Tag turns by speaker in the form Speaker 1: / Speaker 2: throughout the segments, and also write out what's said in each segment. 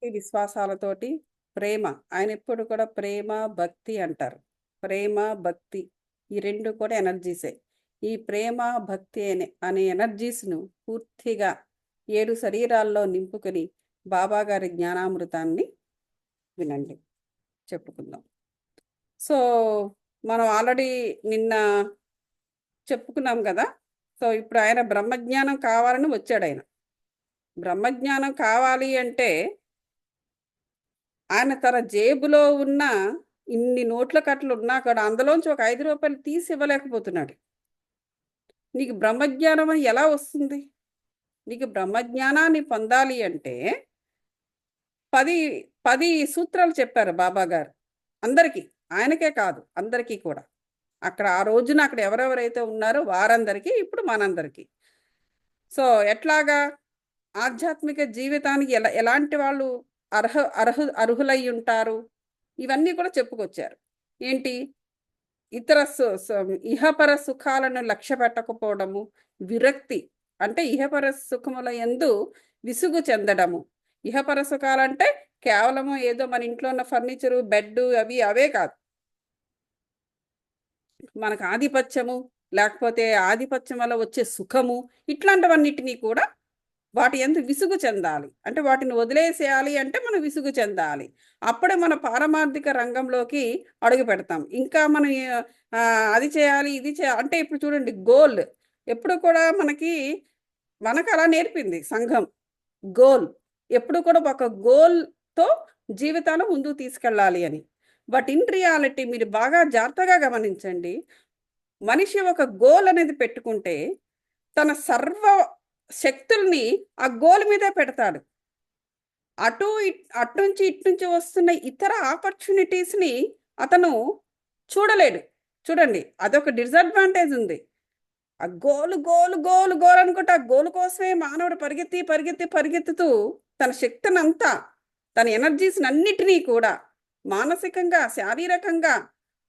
Speaker 1: భక్తి విశ్వాసాలతోటి ప్రేమ. ఆయన ఎప్పుడు కూడా ప్రేమ, భక్తి అంటారు. ప్రేమ, భక్తి ఈ 2 కూడా ఎనర్జీసే. ఈ ప్రేమ, భక్తి అనే ఎనర్జీస్‌ను పూర్తిగా 7 శరీరాల్లో నింపుకొని బాబాగారి జ్ఞానామృతాన్ని వినండి. చెప్పుకుందాం. సో, మనం ఆల్రెడీ నిన్న చెప్పుకున్నాం గదా! సో, ఇప్పుడు ఆయన బ్రహ్మజ్ఞానం కావాలని వచ్చాడాయన. బ్రహ్మజ్ఞానం కావాలి అంటే ఆయన తన జేబులో ఉన్న ఇన్ని నోట్ల కట్టలు ఉన్నా కూడా అందులోంచి ఒక రూ. 5 తీసి ఇవ్వలేకపోతున్నాడు. నీకు బ్రహ్మజ్ఞానం అని ఎలా వస్తుంది? నీకు బ్రహ్మజ్ఞానాన్ని పొందాలి అంటే 10, 10 సూత్రాలు చెప్పారు బాబాగారు. అందరికీ. ఆయనకే కాదు అందరికీ కూడా. అక్కడ ఆ రోజున అక్కడ ఎవరెవరైతే ఉన్నారో వారందరికీ, ఇప్పుడు మనందరికీ. సో, ఎట్లాగా ఆధ్యాత్మిక జీవితానికి ఎలాంటి వాళ్ళు అర్హులై ఉంటారు? ఇవన్నీ కూడా చెప్పుకొచ్చారు. ఏంటి? ఇతర ఇహపర సుఖాలను లక్ష్యపెట్టకపోవడము, విరక్తి అంటే ఇహపర సుఖముల యందు విసుగు చెందడము. ఇహపర సుఖాలంటే కేవలము ఏదో మన ఇంట్లో ఉన్న ఫర్నిచరు, బెడ్డు అవే కాదు. మనకు ఆధిపత్యము, లేకపోతే ఆధిపత్యం వల్ల వచ్చే సుఖము, ఇట్లాంటివన్నిటిని కూడా వాటి యందు విసుగు చెందాలి. అంటే వాటిని వదిలేసేయాలి అంటే మనం విసుగు చెందాలి. అప్పుడే మన పారమార్థిక రంగంలోకి అడుగు పెడతాం. ఇంకా మనం అది చేయాలి, ఇది చేయాలి అంటే ఇప్పుడు చూడండి గోల్ ఎప్పుడు కూడా మనకలా నేర్పింది సంఘం. గోల్. ఎప్పుడు కూడా ఒక గోల్‌తో జీవితాన్ని ముందుకు తీసుకెళ్ళాలి అని. బట్ ఇన్ రియాలిటీ మీరు బాగా జాగ్రత్తగా గమనించండి. మనిషి ఒక గోల్ అనేది పెట్టుకుంటే తన సర్వ శక్తుల్ని ఆ గోల్ మీదే పెడతాడు. అటునుంచి ఇటునుంచి వస్తున్న ఇతర ఆపర్చునిటీస్‌ని అతను చూడలేడు. చూడండి అదొక డిసడ్వాంటేజ్ ఉంది. ఆ గోల్, గోల్, గోల్, గోల్ అనుకుంటే ఆ గోల్ కోసమే మానవుడు పరిగెత్తుతూ తన శక్తినంతా, తన ఎనర్జీస్‌నన్నిటిని కూడా మానసికంగా, శారీరకంగా,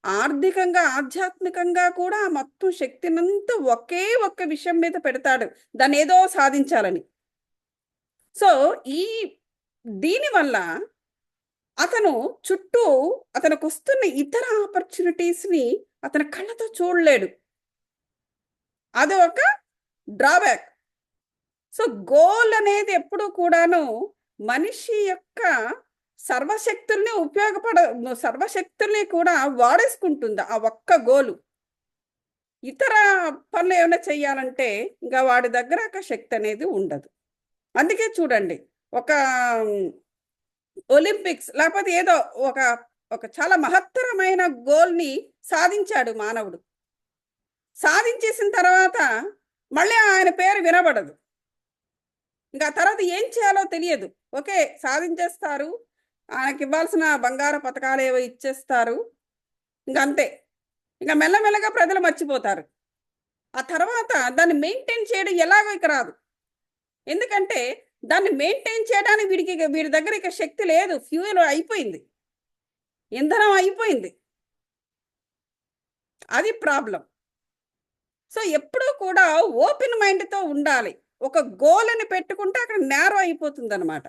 Speaker 1: ఆర్థికంగా, ఆధ్యాత్మికంగా కూడా మొత్తం శక్తినంతా ఒకే ఒక్క విషయం మీద పెడతాడు. దాన్నేదో సాధించాలని. సో, దీనివల్ల అతను చుట్టూ అతనికొస్తున్న ఇతర ఆపర్చునిటీస్‌ని అతని కళ్ళతో చూడలేడు. అది ఒక డ్రాబ్యాక్. సో, గోల్ అనేది ఎప్పుడూ కూడాను మనిషి యొక్క సర్వశక్తుల్ని సర్వశక్తుల్ని కూడా వాడేసుకుంటుంది ఆ ఒక్క గోలు. ఇతర పనులు ఏమైనా చెయ్యాలంటే ఇంకా వాడి దగ్గర ఒక శక్తి అనేది ఉండదు. అందుకే చూడండి ఒక ఒలింపిక్స్ లేకపోతే ఏదో ఒక ఒక చాలా మహత్తరమైన గోల్‌ని సాధించాడు మానవుడు. సాధించేసిన తర్వాత మళ్ళీ ఆయన పేరు వినబడదు. ఇంకా తర్వాత ఏం చేయాలో తెలియదు. ఓకే. సాధించేస్తారు. ఆయనకివ్వాల్సిన బంగారు పతకాలేవో ఇచ్చేస్తారు. ఇంకంతే. ఇంక మెల్లమెల్లగా ప్రజలు మర్చిపోతారు. ఆ తర్వాత దాన్ని మెయింటైన్ చేయడం ఎలాగో ఇక రాదు. ఎందుకంటే దాన్ని మెయింటైన్ చేయడానికి వీడి దగ్గర ఇక శక్తి లేదు. ఫ్యూయల్ అయిపోయింది. ఇంధనం అయిపోయింది. అది ప్రాబ్లమ్. సో, ఎప్పుడూ కూడా ఓపెన్ మైండ్‌తో ఉండాలి. ఒక గోల్ అని పెట్టుకుంటే అక్కడ నేరో అయిపోతుందనమాట.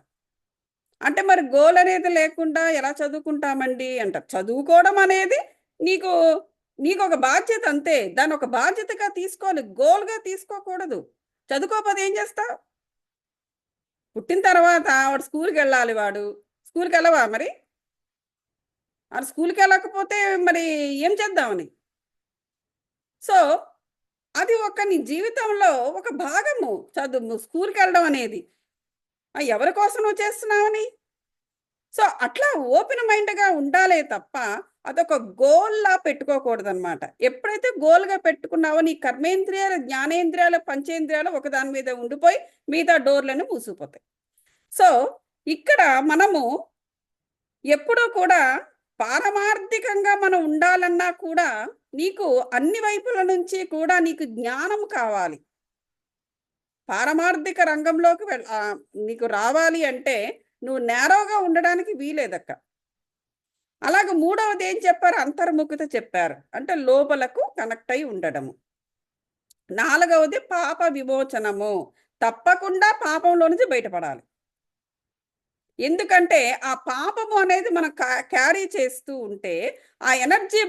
Speaker 1: అంటే మరి గోల్ అనేది లేకుండా ఎలా చదువుకుంటామండి అంటారు. చదువుకోవడం అనేది నీకు నీకొక బాధ్యత అంతే. దాన్నొక బాధ్యతగా తీసుకోవాలి. గోల్‌గా తీసుకోకూడదు. చదువుకోకపోతే ఏం చేస్తావు? పుట్టిన తర్వాత వాడు స్కూల్‌కెళ్ళాలి వాడు. స్కూల్‌కెళ్ళవా మరి? ఆడు స్కూల్‌కెళ్ళకపోతే మరి ఏం చేద్దామని? సో, అది నీ జీవితంలో ఒక భాగము. స్కూల్‌కెళ్ళడం అనేది. ఎవరి కోసం నువ్వు చేస్తున్నావని? సో, అట్లా ఓపెన్ మైండ్‌గా ఉండాలే తప్ప, అదొక గోల్‌లా పెట్టుకోకూడదనమాట. ఎప్పుడైతే గోల్‌గా పెట్టుకున్నావో నీ కర్మేంద్రియాలు, జ్ఞానేంద్రియాలు, పంచేంద్రియాలు ఒకదాని మీద ఉండిపోయి మిగతా డోర్‌లన్నీ మూసుకుపోతాయి. సో, ఇక్కడ మనము ఎప్పుడూ కూడా పారమార్థికంగా మనం ఉండాలన్నా కూడా నీకు అన్ని వైపుల నుంచి కూడా నీకు జ్ఞానం కావాలి. పారమార్థిక రంగంలోకి నీకు రావాలి అంటే నువ్వు నేరోగా ఉండడానికి వీలేదక్క. అలాగే మూడవది ఏం చెప్పారు? అంతర్ముఖత చెప్పారు. అంటే లోపలకు కనెక్ట్ అయి ఉండడము. నాలుగవది పాప విమోచనము. తప్పకుండా పాపంలో నుంచి బయటపడాలి. ఎందుకంటే ఆ పాపము అనేది మనం క్యారీ చేస్తూ ఉంటే ఆ ఎనర్జీ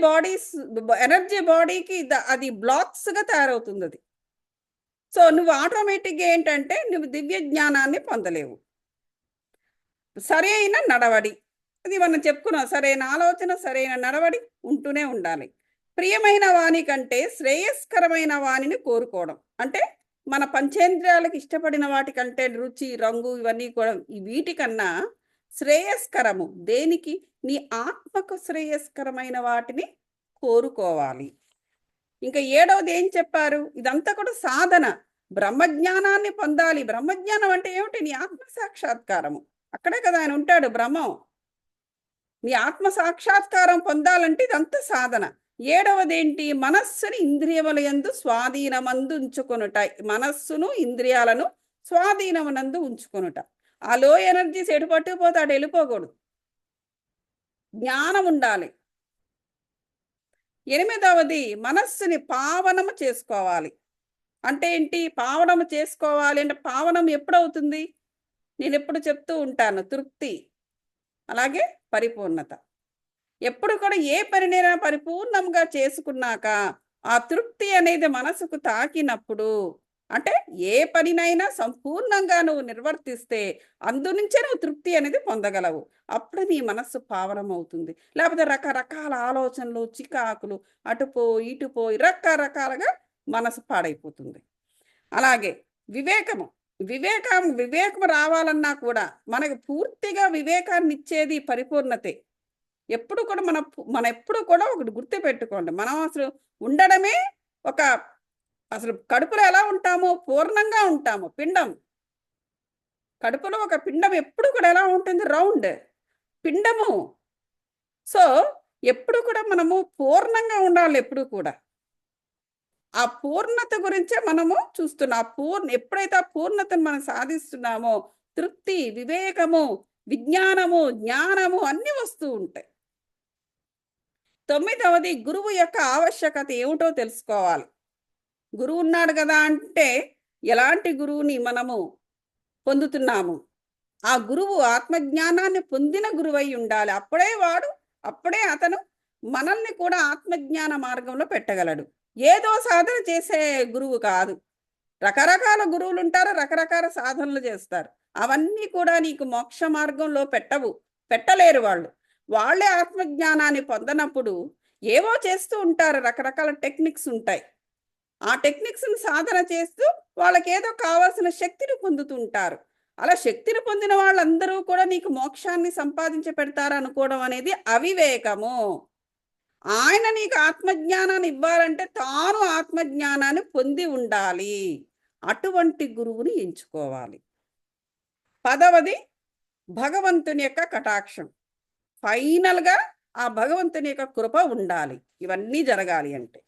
Speaker 1: బాడీకి అది బ్లాక్స్‌గా తయారవుతుంది అది. సో, నువ్వు ఆటోమేటిక్‌గా ఏంటంటే నువ్వు దివ్య జ్ఞానాన్ని పొందలేవు. సరైన నడవడి. అది మనం చెప్పుకున్నాం. సరైన ఆలోచన, సరైన నడవడి ఉంటూనే ఉండాలి. ప్రియమైన వాని కంటే శ్రేయస్కరమైన వానిని కోరుకోవడం. అంటే మన పంచేంద్రియాలకు ఇష్టపడిన వాటికంటే రుచి, రంగు ఇవన్నీ కూడా వీటికన్నా శ్రేయస్కరము. దేనికి? నీ ఆత్మకు శ్రేయస్కరమైన వాటిని కోరుకోవాలి. ఇంకా ఏడవది ఏం చెప్పారు? ఇదంతా కూడా సాధన. బ్రహ్మజ్ఞానాన్ని పొందాలి. బ్రహ్మజ్ఞానం అంటే ఏమిటి? నీ ఆత్మ సాక్షాత్కారము. అక్కడే కదా ఆయన ఉంటాడు బ్రహ్మం. నీ ఆత్మ సాక్షాత్కారం పొందాలంటే ఇదంతా సాధన. ఏడవదేంటి? మనస్సుని ఇంద్రియముల యందు స్వాధీనమందు ఉంచుకొనుట. మనస్సును, ఇంద్రియాలను స్వాధీనమునందు ఉంచుకొనుట. ఆ లో ఎనర్జీస్ ఎటు పట్టుకుపోతే అటు వెళ్ళిపోకూడదు. జ్ఞానం ఉండాలి. ఎనిమిదవది మనస్సుని పావనము చేసుకోవాలి. అంటే ఏంటి? పావనము చేసుకోవాలి అంటే పావనం ఎప్పుడవుతుంది? నేనెప్పుడు చెప్తూ ఉంటాను. తృప్తి, అలాగే పరిపూర్ణత. ఎప్పుడు కూడా ఏ పనినైనా పరిపూర్ణంగా చేసుకున్నాక, ఆ తృప్తి అనేది మనసుకు తాకినప్పుడు, అంటే ఏ పనినైనా సంపూర్ణంగా నువ్వు నిర్వర్తిస్తే, అందు నుంచే నువ్వు తృప్తి అనేది పొందగలవు. అప్పుడు నీ మనస్సు పావనమవుతుంది. లేకపోతే రకరకాల ఆలోచనలు, చికాకులు, అటు పోయి, ఇటు పోయి రకరకాలుగా మనసు పాడైపోతుంది. అలాగే వివేకము. వివేకము రావాలన్నా కూడా మనకు పూర్తిగా వివేకాన్నిచ్చేది పరిపూర్ణతే. ఎప్పుడు కూడా మనం ఎప్పుడు కూడా ఒకటి గుర్తుపెట్టుకోండి. మనం అసలు ఉండడమే ఒక అసలు కడుపులో ఎలా ఉంటామో పూర్ణంగా ఉంటాము. పిండం. కడుపులో ఒక పిండం ఎప్పుడు కూడా ఎలా ఉంటుంది? రౌండ్. పిండము. సో, ఎప్పుడు కూడా మనము పూర్ణంగా ఉండాలి ఎప్పుడు కూడా. ఆ పూర్ణత గురించే మనము చూస్తున్నాం. ఎప్పుడైతే ఆ పూర్ణతను మనం సాధిస్తున్నామో తృప్తి, వివేకము, విజ్ఞానము, జ్ఞానము అన్నీ వస్తూ ఉంటాయి. తొమ్మిదవది గురువు యొక్క ఆవశ్యకత ఏమిటో తెలుసుకోవాలి. గురువు ఉన్నాడు కదా అంటే ఎలాంటి గురువుని మనము పొందుతున్నాము? ఆ గురువు ఆత్మజ్ఞానాన్ని పొందిన గురువై ఉండాలి. అప్పుడే అతను మనల్ని కూడా ఆత్మజ్ఞాన మార్గంలో పెట్టగలడు. ఏదో సాధన చేసే గురువు కాదు. రకరకాల గురువులుంటారు. రకరకాల సాధనలు చేస్తారు. అవన్నీ కూడా నీకు మోక్ష మార్గంలో పెట్టలేరు వాళ్ళు. వాళ్ళే ఆత్మజ్ఞానాన్ని పొందనప్పుడు ఏవో చేస్తూ ఉంటారు. రకరకాల టెక్నిక్స్ ఉంటాయి. ఆ టెక్నిక్స్‌ని సాధన చేస్తూ వాళ్ళకేదో కావాల్సిన శక్తిని పొందుతుంటారు. అలా శక్తిని పొందిన వాళ్ళందరూ కూడా నీకు మోక్షాన్ని సంపాదించి పెడతారనుకోవడం అనేది అవివేకము. ఆయన నీకు ఆత్మజ్ఞానాన్ని ఇవ్వాలంటే తాను ఆత్మజ్ఞానాన్ని పొంది ఉండాలి. అటువంటి గురువుని ఎంచుకోవాలి. పదవది భగవంతుని యొక్క కటాక్షం. ఫైనల్‌గా ఆ భగవంతుని యొక్క కృప ఉండాలి. ఇవన్నీ జరగాలి అంటే.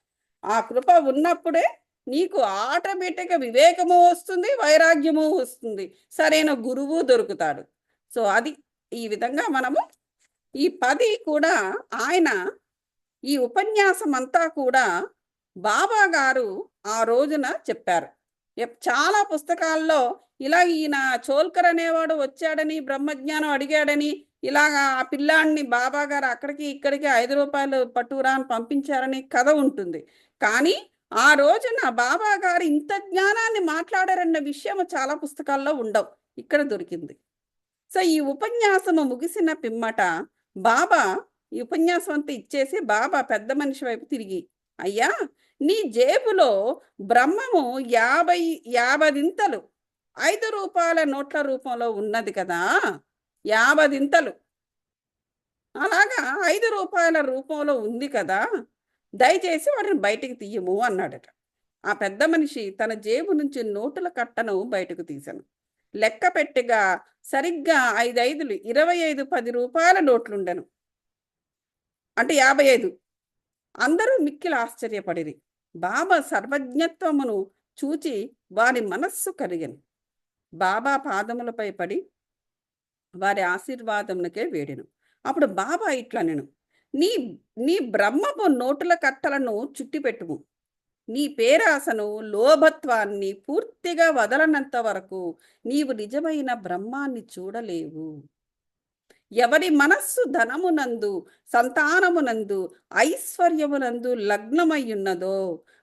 Speaker 1: ఆ కృప ఉన్నప్పుడే నీకు ఆటోమేటిక్‌గా వివేకము వస్తుంది, వైరాగ్యము వస్తుంది. సరైన గురువు దొరుకుతాడు. సో, అది ఈ విధంగా మనము ఈ 10 కూడా ఆయన ఈ ఉపన్యాసం అంతా కూడా బాబా గారు ఆ రోజున చెప్పారు. చాలా పుస్తకాల్లో ఇలా ఈయన చోల్కర్ అనేవాడు వచ్చాడని, బ్రహ్మజ్ఞానం అడిగాడని, ఇలాగా ఆ పిల్లాడిని బాబా గారు అక్కడికి, ఇక్కడికి రూ. 5 పట్టురా అని పంపించారని కథ ఉంటుంది. కానీ ఆ రోజున బాబా గారు ఇంత జ్ఞానాన్ని మాట్లాడారన్న విషయం చాలా పుస్తకాల్లో ఉండవు. ఇక్కడ దొరికింది. సో, ఈ ఉపన్యాసము ముగిసిన పిమ్మట బాబా ఈ ఉపన్యాసం అంతా ఇచ్చేసి బాబా పెద్ద మనిషి వైపు తిరిగి, "అయ్యా! నీ జేబులో బ్రహ్మము 50 రూ. 5 నోట్ల రూపంలో ఉన్నది కదా! 50 అలాగా రూ. 5 రూపంలో ఉంది కదా! దయచేసి వాటిని బయటికి తీయము" అన్నాడట. ఆ పెద్ద మనిషి తన జేబు నుంచి నోటుల కట్టను బయటకు తీశాను. లెక్క పెట్టెగా సరిగ్గా 5 ఐదులు 25, రూ. 10 నోట్లుండెను. అంటే 55. అందరూ మిక్కిలి ఆశ్చర్యపడిరి. బాబా సర్వజ్ఞత్వమును చూచి వారి మనస్సు కరిగెను. బాబా పాదములపై పడి వారి ఆశీర్వాదమునకే వేడెను. అప్పుడు బాబా ఇట్లనెను, నీ నీ బ్రహ్మపు నోటుల కట్టలను చుట్టిపెట్టుము. నీ పేరాసను, లోభత్వాన్ని పూర్తిగా వదలనంత వరకు నీవు నిజమైన బ్రహ్మాన్ని చూడలేవు. ఎవరి మనస్సు ధనమునందు సంతానమునందు ఐశ్వర్యమునందు లగ్నమయ్యున్నదో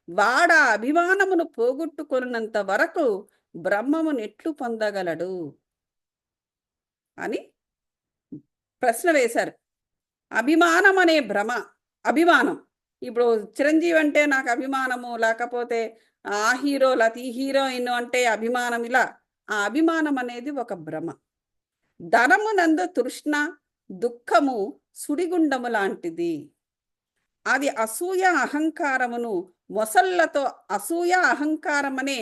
Speaker 1: వాడ అభిమానమును పోగొట్టుకొనంత వరకు బ్రహ్మమును ఎట్లు పొందగలడు అని ప్రశ్న వేశారు. అభిమానం అనే భ్రమ, అభిమానం. ఇప్పుడు చిరంజీవి అంటే నాకు అభిమానము, లేకపోతే ఆ హీరో లేకపోతే ఈ హీరోయిన్ అంటే అభిమానం, ఇలా ఆ అభిమానం అనేది ఒక భ్రమ. ధనమునందు తృష్ణ దుఃఖము సుడిగుండము లాంటిది. అది అసూయ అహంకారమును మొసళ్ళతో, అసూయ అహంకారం అనే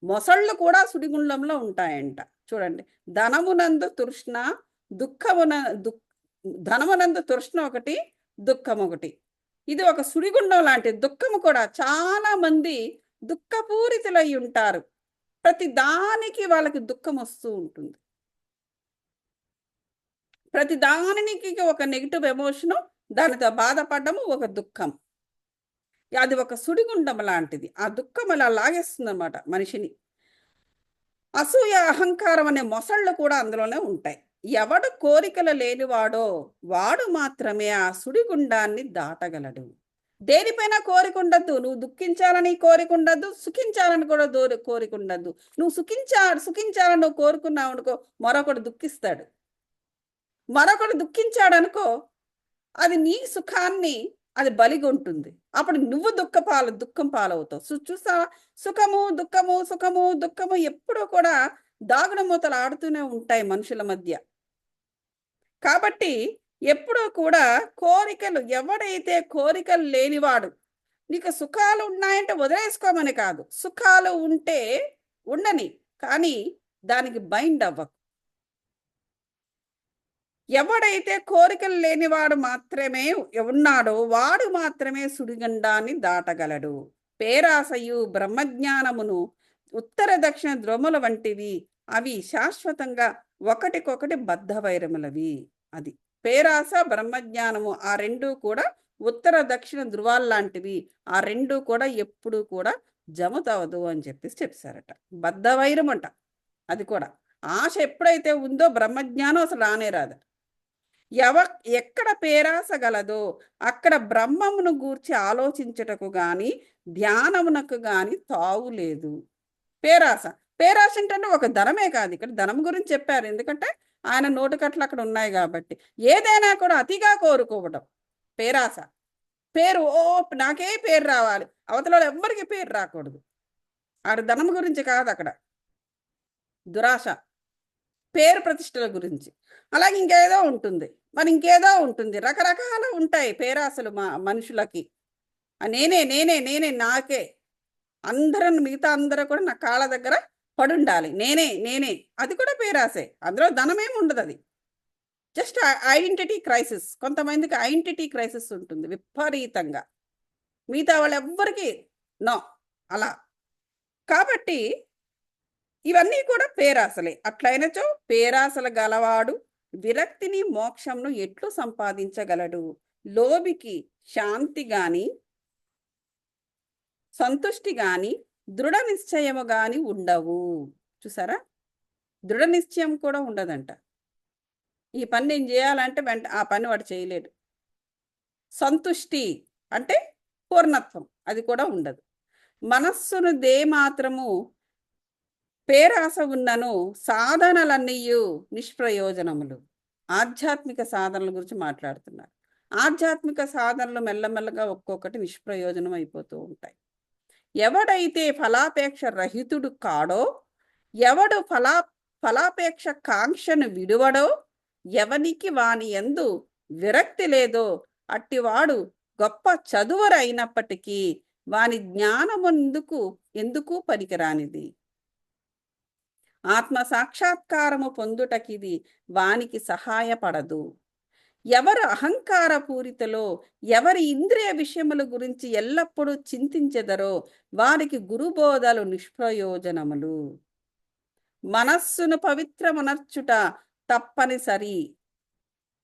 Speaker 1: మొసళ్ళు కూడా సుడిగుండంలో ఉంటాయంట. చూడండి, ధనమునందు తృష్ణ దుఃఖమున ధనమునందు తృష్ణ ఒకటి, దుఃఖం ఒకటి. ఇది ఒక సుడిగుండం లాంటి. దుఃఖము కూడా చాలా మంది దుఃఖపూరితులై ఉంటారు. ప్రతి దానికి వాళ్ళకి దుఃఖం వస్తూ ఉంటుంది. ప్రతి దానికి ఒక నెగిటివ్ ఎమోషను, దానితో బాధపడము ఒక దుఃఖం. అది ఒక సుడిగుండం లాంటిది. ఆ దుఃఖం అలా లాగేస్తుంది అన్నమాట మనిషిని. అసూయ అహంకారం అనే మొసళ్ళు కూడా అందులోనే ఉంటాయి. ఎవడు కోరికలు లేనివాడో వాడు మాత్రమే ఆ సుడిగుండాన్ని దాటగలడు. దేనిపైన కోరిక ఉండద్దు. నువ్వు దుఃఖించాలని కోరిక ఉండద్దు, సుఖించాలని కూడా కోరిక ఉండద్దు. నువ్వు సుఖించాలని నువ్వు కోరుకున్నావు అనుకో, మరొకడు దుఃఖిస్తాడు. మరొకడు దుఃఖించాడనుకో, అది నీ సుఖాన్ని అది బలిగొంటుంది. అప్పుడు నువ్వు దుఃఖం పాలవుతావు. చూసావా, సుఖము దుఃఖము, సుఖము దుఃఖము ఎప్పుడూ కూడా దాగుడు మూతలు ఆడుతూనే ఉంటాయి మనుషుల మధ్య. కాబట్టి ఎప్పుడూ కూడా కోరికలు, ఎవడైతే కోరికలు లేనివాడు, నీకు సుఖాలు ఉన్నాయంటే వదిలేసుకోమని కాదు, సుఖాలు ఉంటే ఉండని, కానీ దానికి బైండ్ అవ్వకు. ఎవడైతే కోరికలు లేనివాడు మాత్రమే ఉన్నాడో వాడు మాత్రమే సుడిగుండాన్ని దాటగలడు. పేరాసయు బ్రహ్మజ్ఞానమును ఉత్తర దక్షిణ ధ్రువముల వంటివి. అవి శాశ్వతంగా ఒకటికొకటి బద్ధవైరములవి. అది పేరాస బ్రహ్మజ్ఞానము, ఆ రెండూ కూడా ఉత్తర దక్షిణ ధ్రువాలు లాంటివి. ఆ రెండూ కూడా ఎప్పుడూ కూడా జమతవదు అని చెప్పారట. బద్ధవైరం అంట. అది కూడా ఆశ ఎప్పుడైతే ఉందో బ్రహ్మజ్ఞానం అసలు రానే రాదు. ఎక్కడ పేరాస గలదో అక్కడ బ్రహ్మమును గూర్చి ఆలోచించుటకు గాని ధ్యానమునకు గాని తావు లేదు. పేరాస అంటే ఒక ధనమే కాదు, ఇక్కడ ధనం గురించి చెప్పారు. ఎందుకంటే ఆయన నోటుకట్లు అక్కడ ఉన్నాయి కాబట్టి. ఏదైనా కూడా అతిగా కోరుకోవడం పేరాస. పేరు, నాకే పేరు రావాలి, అవతల ఎవ్వరికి పేరు రాకూడదు. ఆడ ధనం గురించి కాదు, అక్కడ దురాశ, పేరు ప్రతిష్టల గురించి. అలాగే ఇంకేదో ఉంటుంది, మరి ఇంకేదో ఉంటుంది, రకరకాలు ఉంటాయి పేరాసలు మనుషులకి. నేనే నేనే నేనే నాకే, మిగతా అందరూ కూడా నా కాళ్ళ దగ్గర పడుండాలి, నేనే నేనే, అది కూడా పేరాసే. అందులో ధనమేమి ఉండదు, అది జస్ట్ ఐడెంటిటీ క్రైసిస్. కొంతమందికి ఐడెంటిటీ క్రైసిస్ ఉంటుంది విపరీతంగా, మిగతా వాళ్ళు ఎవ్వరికి నో అలా. కాబట్టి ఇవన్నీ కూడా పేరాసలే. అట్లయినచో పేరాసలు గలవాడు విరక్తిని మోక్షంను ఎట్లు సంపాదించగలడు? లోబికి శాంతి గాని సంతుష్టి గాని దృఢ నిశ్చయము గాని ఉండవు. చూసారా, దృఢ నిశ్చయం కూడా ఉండదంట. ఈ పని నేను చేయాలంటే ఆ పని వాడు చేయలేడు. సంతుష్టి అంటే పూర్ణత్వం, అది కూడా ఉండదు. మనస్సును మాత్రము పేరాస ఉన్నను సాధనలన్నీయు నిష్ప్రయోజనములు. ఆధ్యాత్మిక సాధనల గురించి మాట్లాడుతున్నారు. ఆధ్యాత్మిక సాధనలు మెల్లమెల్లగా ఒక్కొక్కటి నిష్ప్రయోజనం అయిపోతూ ఉంటాయి. ఎవడైతే ఫలాపేక్ష రహితుడు కాడో, ఎవడు ఫలాపేక్ష కాంక్షను విడువడో, ఎవనికి వాని యందు విరక్తి లేదో అట్టివాడు గొప్ప చదువరైనప్పటికీ వాని జ్ఞానము ఎందుకు పనికిరానిది. ఆత్మ సాక్షాత్కారము పొందుటకిది వానికి సహాయపడదు. ఎవరు అహంకార పూరితలో, ఎవరి ఇంద్రియ విషయముల గురించి ఎల్లప్పుడూ చింతించెదరో వారికి గురుబోధలు నిష్ప్రయోజనములు. మనస్సును పవిత్రమునర్చుట తప్పనిసరి.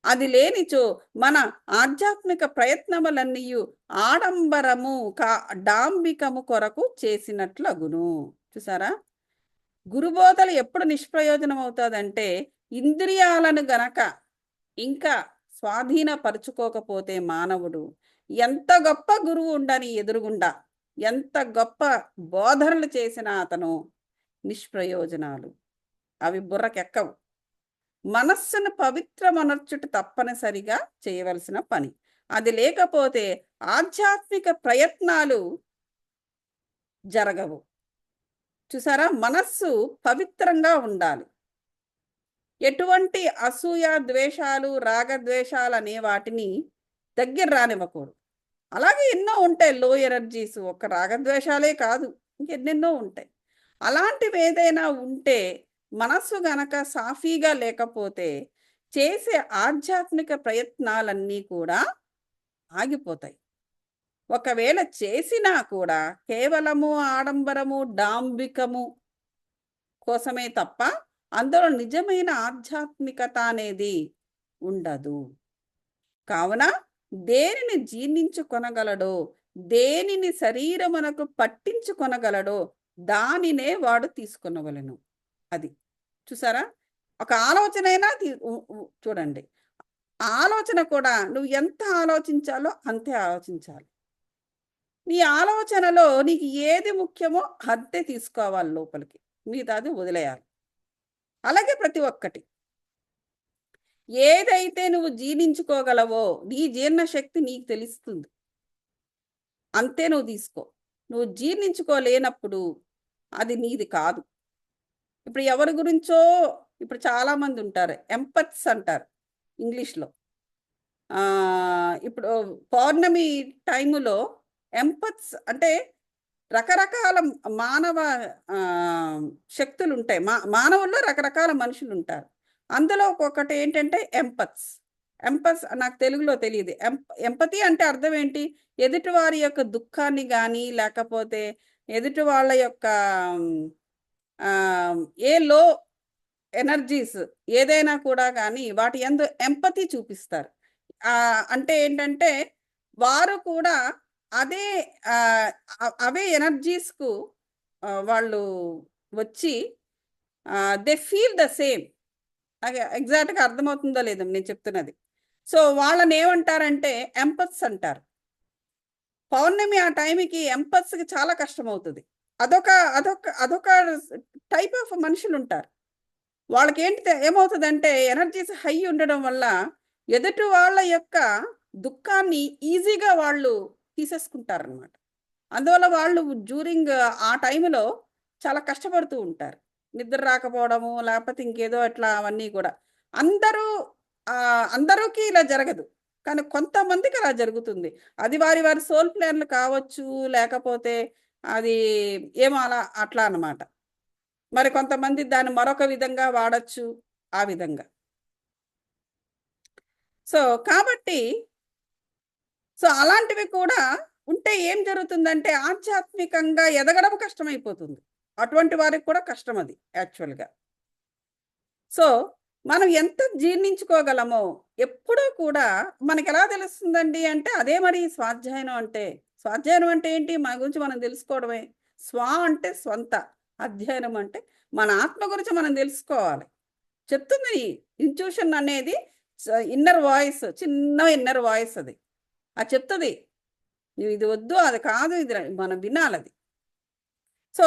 Speaker 1: అది లేనిచో మన ఆధ్యాత్మిక ప్రయత్నములన్నీ ఆడంబరము డాంబికము కొరకు చేసినట్లగును. చూసారా, గురుబోధలు ఎప్పుడు నిష్ప్రయోజనం అవుతుందంటే ఇంద్రియాలను గనక ఇంకా స్వాధీనపరుచుకోకపోతే మానవుడు ఎంత గొప్ప గురువు ఉండని ఎదురుగుండా ఎంత గొప్ప బోధనలు చేసినా అతను నిష్ప్రయోజనాలు. అవి బుర్రకెక్కవు. మనస్సును పవిత్రమనర్చుట తప్పనిసరిగా చేయవలసిన పని. అది లేకపోతే ఆధ్యాత్మిక ప్రయత్నాలు జరగవు. చూసారా? మనస్సు పవిత్రంగా ఉండాలి. ఎటువంటి అసూయ, ద్వేషాలు, రాగద్వేషాలు అనే వాటిని దగ్గర రానివ్వకూడదు. అలాగే ఎన్నో ఉంటాయి లో ఎనర్జీస్. ఒక్క రాగద్వేషాలే కాదు, ఇంకెన్నెన్నో ఉంటాయి. అలాంటివి ఏదైనా ఉంటే మనస్సు గనక సాఫీగా లేకపోతే చేసే ఆధ్యాత్మిక ప్రయత్నాలన్నీ కూడా ఆగిపోతాయి. ఒకవేళ చేసినా కూడా కేవలము ఆడంబరము, డాంబికము కోసమే తప్ప అందులో నిజమైన ఆధ్యాత్మికత అనేది ఉండదు. కావున దేనిని జీర్ణించుకొనగలడో, దేనిని శరీరమునకు పట్టించుకొనగలడో దానినే వాడు తీసుకొనవలెను. అది. చూసారా? ఒక ఆలోచనైనా చూడండి. ఆలోచన కూడా నువ్వు ఎంత ఆలోచించాలో అంతే ఆలోచించాలి. నీ ఆలోచనలో నీకు ఏది ముఖ్యమో అంతే తీసుకోవాలి లోపలికి. మిగతాది వదిలేయాలి. అలాగే ప్రతి ఒక్కటి. ఏదైతే నువ్వు జీర్ణించుకోగలవో నీ జీర్ణశక్తి నీకు తెలుస్తుంది. అంతే నువ్వు తీసుకో. నువ్వు జీర్ణించుకోలేనప్పుడు అది నీది కాదు. ఇప్పుడు ఎవరి గురించో ఇప్పుడు చాలామంది ఉంటారు. ఎంపత్స్ అంటారు ఇంగ్లీష్‌లో. ఇప్పుడు పౌర్ణమి టైములో ఎంపత్స్ అంటే రకరకాల మానవ శక్తులుంటాయి. మానవుల్లో రకరకాల మనుషులుంటారు. అందులో ఒక్కొక్కటి ఏంటంటే ఎంపత్స్. ఎంపత్స్ నాకు తెలుగులో తెలీదు. ఎంపతి అంటే అర్థం ఏంటి? ఎదుటి వారి యొక్క దుఃఖాన్ని గానీ, లేకపోతే ఎదుటి వాళ్ళ యొక్క ఏ లో ఎనర్జీస్ ఏదైనా కూడా గానీ వాటి యందు ఎంపతి చూపిస్తారు. అంటే ఏంటంటే వారు కూడా అదే అవే ఎనర్జీస్‌కు వాళ్ళు వచ్చి దే ఫీల్ ద సేమ్. ఎగ్జాక్ట్‌గా అర్థమవుతుందో లేదో నేను చెప్తున్నది. సో, వాళ్ళనేమంటారంటే ఎంపత్స్ అంటారు. పౌర్ణమి ఆ టైంకి ఎంపత్స్‌కి చాలా కష్టమవుతది. అదొక అదొక అదొక టైప్ ఆఫ్ మనుషులుంటారు. వాళ్ళకేంటి ఏమవుతదంటే ఎనర్జీస్ హై ఉండడం వల్ల ఎదుటి వాళ్ళ యొక్క దుఃఖాన్ని ఈజీగా వాళ్ళు తీసేసుకుంటారనమాట. అందువల్ల వాళ్ళు డ్యూరింగ్ ఆ టైంలో చాలా కష్టపడుతూ ఉంటారు. నిద్ర రాకపోవడము, లేకపోతే ఇంకేదో అట్లా అవన్నీ కూడా. అందరూ అందరికి ఇలా జరగదు. కానీ కొంతమందికి అలా జరుగుతుంది. అది వారి వారి సోల్ ప్లాన్‌లు కావచ్చు, లేకపోతే అది ఏమో అట్లా అన్నమాట. మరి కొంతమంది దాన్ని మరొక విధంగా వాడొచ్చు. ఆ విధంగా. సో, కాబట్టి అలాంటివి కూడా ఉంటే ఏం జరుగుతుందంటే ఆధ్యాత్మికంగా ఎదగడం కష్టమైపోతుంది. అటువంటి వారికి కూడా కష్టం అది యాక్చువల్‌గా. సో, మనం ఎంత జీర్ణించుకోగలమో ఎప్పుడూ కూడా మనకెలా తెలుస్తుందండి అంటే అదే మరి స్వాధ్యాయనం అంటే. స్వాధ్యాయనం అంటే ఏంటి? మన గురించి మనం తెలుసుకోవడమే. అంటే స్వంత. అధ్యయనం అంటే మన ఆత్మ గురించి మనం తెలుసుకోవాలి. చెప్తుంది ఇంట్యూషన్ అనేది ఇన్నర్ వాయిస్. చిన్న ఇన్నర్ వాయిస్ అది. అది చెప్తది. నువ్వు ఇది వద్దు, అది కాదు, ఇది మనం వినాలది. సో,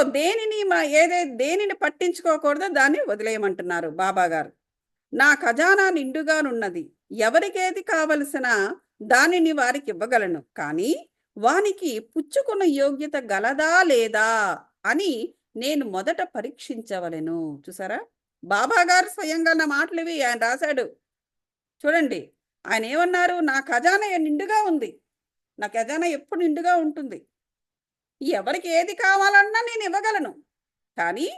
Speaker 1: దేనిని పట్టించుకోకూడదో దాన్ని వదిలేయమంటున్నారు బాబాగారు. నా ఖజానా నిండుగానున్నది. ఎవరికేది కావలసిన దానిని వారికివ్వగలను. కానీ వానికి పుచ్చుకున్న యోగ్యత గలదా లేదా అని నేను మొదట పరీక్షించవలెను. చూసారా? బాబాగారు స్వయంగా నా మాటలివి ఆయన రాశాడు. చూడండి. ఆయనేమన్నారు? నా ఖజానా నిండుగా ఉంది. నా ఖజానా ఎప్పుడు నిండుగా ఉంటుంది. ఎవరికి ఏది కావాలన్నా నేనివ్వగలను. కానీ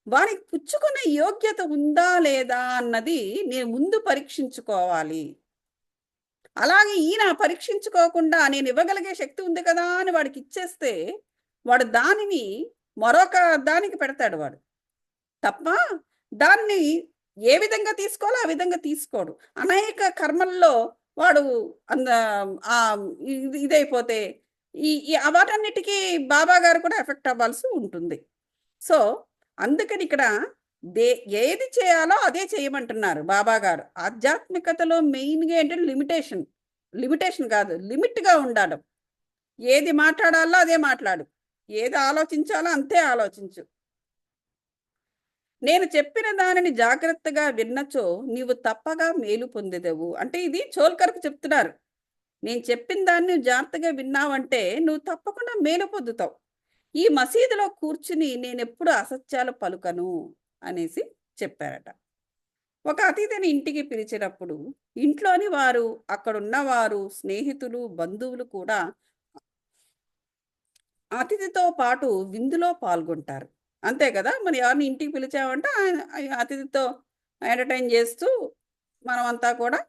Speaker 1: వారికి పుచ్చుకునే యోగ్యత ఉందా లేదా అన్నది నేను ముందు పరీక్షించుకోవాలి. అలాగే ఈయన పరీక్షించుకోకుండా నేనివ్వగలిగే శక్తి ఉంది కదా అని వాడికిచ్చేస్తే, వాడు దానిని మరొక దానికి పెడతాడు వాడు. తప్ప దాన్ని ఏ విధంగా తీసుకోవాలో ఆ విధంగా తీసుకోడు. అనేక కర్మల్లో వాడు అంద ఇదైపోతే ఈ ఈ వాటన్నిటికి బాబాగారు కూడా ఎఫెక్ట్ అవ్వాల్సి ఉంటుంది. సో, అందుకని ఇక్కడ ఏది చేయాలో అదే చేయమంటున్నారు బాబా గారు. ఆధ్యాత్మికతలో మెయిన్‌గా ఏంటంటే లిమిటేషన్. లిమిటేషన్ కాదు, లిమిట్‌గా ఉండడం. ఏది మాట్లాడాలో అదే మాట్లాడు. ఏది ఆలోచించాలో అంతే ఆలోచించు. నేను చెప్పిన దానిని జాగ్రత్తగా విన్నచో నీవు తప్పగా మేలు పొందెదవు. అంటే ఇది చోల్కర్‌కి చెప్తున్నారు. నేను చెప్పిన దాన్ని నువ్వు జాగ్రత్తగా విన్నావంటే నువ్వు తప్పకుండా మేలు పొందుతావు. ఈ మసీదులో కూర్చుని నేనెప్పుడు అసత్యాలు పలుకను అనేసి చెప్పారట. ఒక అతిథిని ఇంటికి పిలిచినప్పుడు ఇంట్లోని వారు, అక్కడున్నవారు, స్నేహితులు, బంధువులు కూడా అతిథితో పాటు విందులో పాల్గొంటారు. అంతే కదా! మరి ఎవరిని ఇంటికి పిలిచామంటే అతిథితో ఎంటర్‌టైన్ చేస్తూ మనమంతా కూడా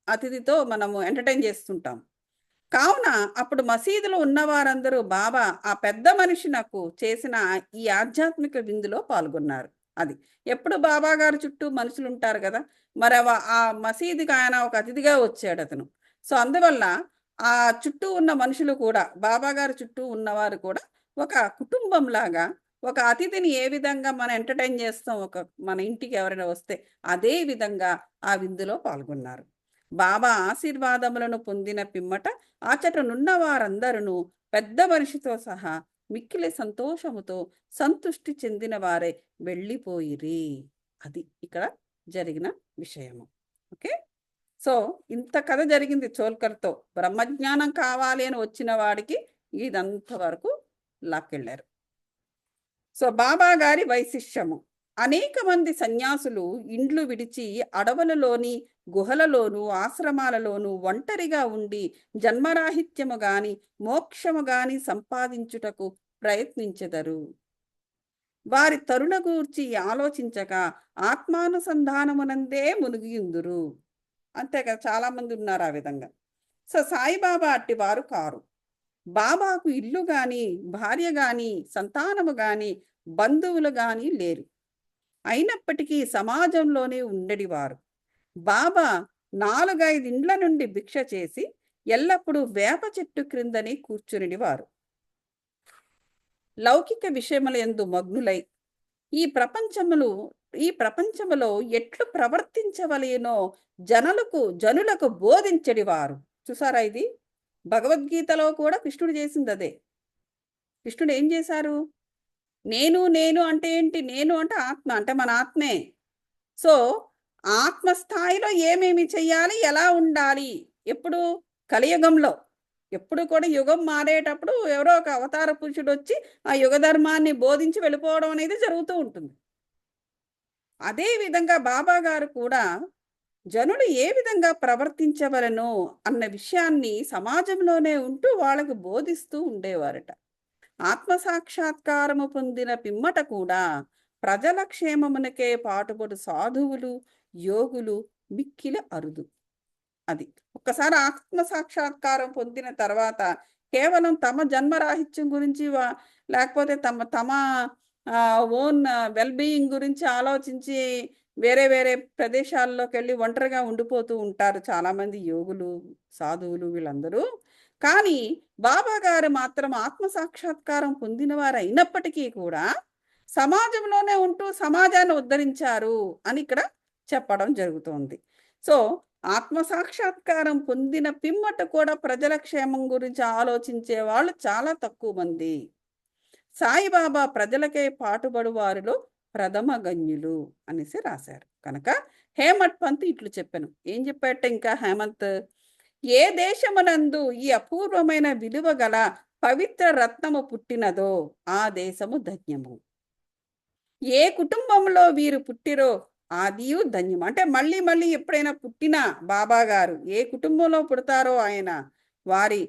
Speaker 1: అతిథితో మనము ఎంటర్‌టైన్ చేస్తుంటాం. కావున అప్పుడు మసీదులో ఉన్నవారందరూ బాబా ఆ పెద్ద మనిషి నాకు చేసిన ఈ ఆధ్యాత్మిక విందులో పాల్గొన్నారు. అది. ఎప్పుడు బాబా గారి చుట్టూ మనుషులుంటారు గదా! మరి ఆ మసీదుకి ఆయన ఒక అతిథిగా వచ్చాడతను. సో, అందువల్ల ఆ చుట్టూ ఉన్న మనుషులు కూడా బాబా గారి చుట్టూ ఉన్నవారు కూడా ఒక కుటుంబంలాగా, ఒక అతిథిని ఏ విధంగా మనం ఎంటర్‌టైన్ చేస్తాం మన ఇంటికి ఎవరైనా వస్తే, అదే విధంగా ఆ విందులో పాల్గొన్నారు. బాబా ఆశీర్వాదములను పొందిన పిమ్మట అచటనున్న వారందరును పెద్ద మనిషితో సహా మిక్కిలి సంతోషముతో సంతుష్టి చెందిన వారే వెళ్ళిపోయిరి. అది ఇక్కడ జరిగిన విషయము. ఓకే. సో ఇంత కథ జరిగింది చోల్కర్తో. బ్రహ్మజ్ఞానం కావాలి అని వచ్చిన వాడికి ఇదంత వరకు లాక్కెళ్ళారు. సో బాబా గారి వైశిష్యము. అనేక మంది సన్యాసులు ఇండ్లు విడిచి అడవులలోని గుహలలోను ఆశ్రమాలలోను ఒంటరిగా ఉండి జన్మరాహిత్యము గాని మోక్షము గాని సంపాదించుటకు ప్రయత్నించెదరు. వారి తరుణ గూర్చి ఆలోచించక ఆత్మానుసంధానమునందే మునిగియుందురు. అంతే కదా, చాలా మంది ఉన్నారు ఆ విధంగా. సో సాయిబాబా అట్టి వారు కారు. బాబాకు ఇల్లు గాని, భార్య గాని, సంతానము గాని, బంధువులు గాని లేరు. అయినప్పటికీ సమాజంలోనే ఉండేవారు. బాబా 4, 5 ఇండ్ల నుండి భిక్ష చేసి ఎల్లప్పుడూ వేప చెట్టు క్రిందనే కూర్చునిడివారు. లౌకిక విషయములందు మగ్నులై ఈ ప్రపంచములు ఈ ప్రపంచములో ఎట్లు ప్రవర్తించవలెనో జనులకు బోధించెడివారు. చూసారా ఇది? భగవద్గీతలో కూడా కృష్ణుడు చేసిందదే. కృష్ణుడు ఏం చేశారు? నేను, నేను అంటే ఏంటి? నేను అంటే ఆత్మ. అంటే మన ఆత్మే. సో, ఆత్మ స్థాయిలో ఏమేమి చెయ్యాలి? ఎలా ఉండాలి? ఎప్పుడు? కలియుగంలో. ఎప్పుడు కూడా యుగం మారేటప్పుడు ఎవరో ఒక అవతార పురుషుడొచ్చి ఆ యుగ ధర్మాన్ని బోధించి వెళ్ళిపోవడం అనేది జరుగుతూ ఉంటుంది. అదే విధంగా బాబా గారు కూడా జనులు ఏ విధంగా ప్రవర్తించవలెనో అన్న విషయాన్ని సమాజంలోనే ఉంటూ వాళ్ళకు బోధిస్తూ ఉండేవారట. ఆత్మసాక్షాత్కారము పొందిన పిమ్మట కూడా ప్రజల క్షేమమునకే పాటుపడు సాధువులు, యోగులు మిక్కిలి అరుదు. అది. ఒక్కసారి ఆత్మ సాక్షాత్కారం పొందిన తర్వాత కేవలం తమ జన్మరాహిత్యం గురించి లేకపోతే తమ తమ ఓన్ వెల్ బీయింగ్ గురించి ఆలోచించి వేరే వేరే ప్రదేశాల్లోకెళ్ళి ఒంటరిగా ఉండిపోతూ ఉంటారు చాలామంది యోగులు, సాధువులు వీళ్ళందరూ. కానీ బాబా గారు మాత్రం ఆత్మ సాక్షాత్కారం పొందినవారైనప్పటికీ కూడా సమాజంలోనే ఉంటూ సమాజాన్ని ఉద్ధరించారు అని ఇక్కడ చెప్పడం జరుగుతోంది. సో ఆత్మ సాక్షాత్కారం పొందిన పిమ్మట కూడా ప్రజల క్షేమం గురించి ఆలోచించే వాళ్ళు చాలా తక్కువ మంది. సాయిబాబా ప్రజలకే పాటుబడు వారిలో ప్రథమ గణ్యులు అనేసి రాశారు. కనుక హేమత్ పంత్ ఇట్లు చెప్పాను. ఏం చెప్పాట ఇంకా హేమంత్? ఏ దేశమునందు ఈ అపూర్వమైన విలువ గల పవిత్ర రత్నము పుట్టినదో ఆ దేశము ధన్యము. ఏ కుటుంబంలో వీరు పుట్టిరో ఆదియు ధన్యం. అంటే మళ్ళీ మళ్ళీ ఎప్పుడైనా పుట్టిన బాబా గారు ఏ కుటుంబంలో పుడతారో ఆయన వారి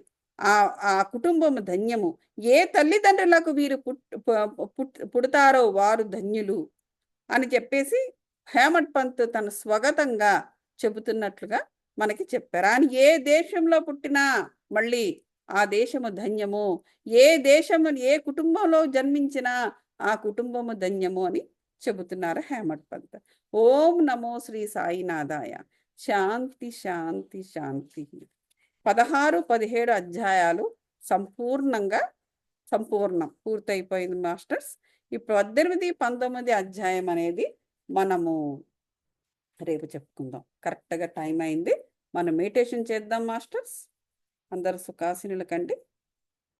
Speaker 1: ఆ కుటుంబము ధన్యము. ఏ తల్లిదండ్రులకు వీరు పుడతారో వారు ధన్యులు అని చెప్పేసి హేమత్ పంత్ తన స్వగతంగా చెబుతున్నట్లుగా మనకి చెప్పారు. ఆయన ఏ దేశంలో పుట్టినా మళ్ళీ ఆ దేశము ధన్యము. ఏ కుటుంబంలో జన్మించినా ఆ కుటుంబము ధన్యము అని చెబుతున్నారు హేమత్ పంత్. ఓం నమో శ్రీ సాయినాథాయ. శాంతి శాంతి శాంతి. 16, 17 అధ్యాయాలు సంపూర్ణం పూర్తయిపోయింది మాస్టర్స్. ఈ 18, 19 అధ్యాయం అనేది మనము రేపు చెప్పుకుందాం. కరెక్ట్గా టైం అయింది. మనం మెడిటేషన్ చేద్దాం మాస్టర్స్. అందరు సుఖాసీనుల కండి.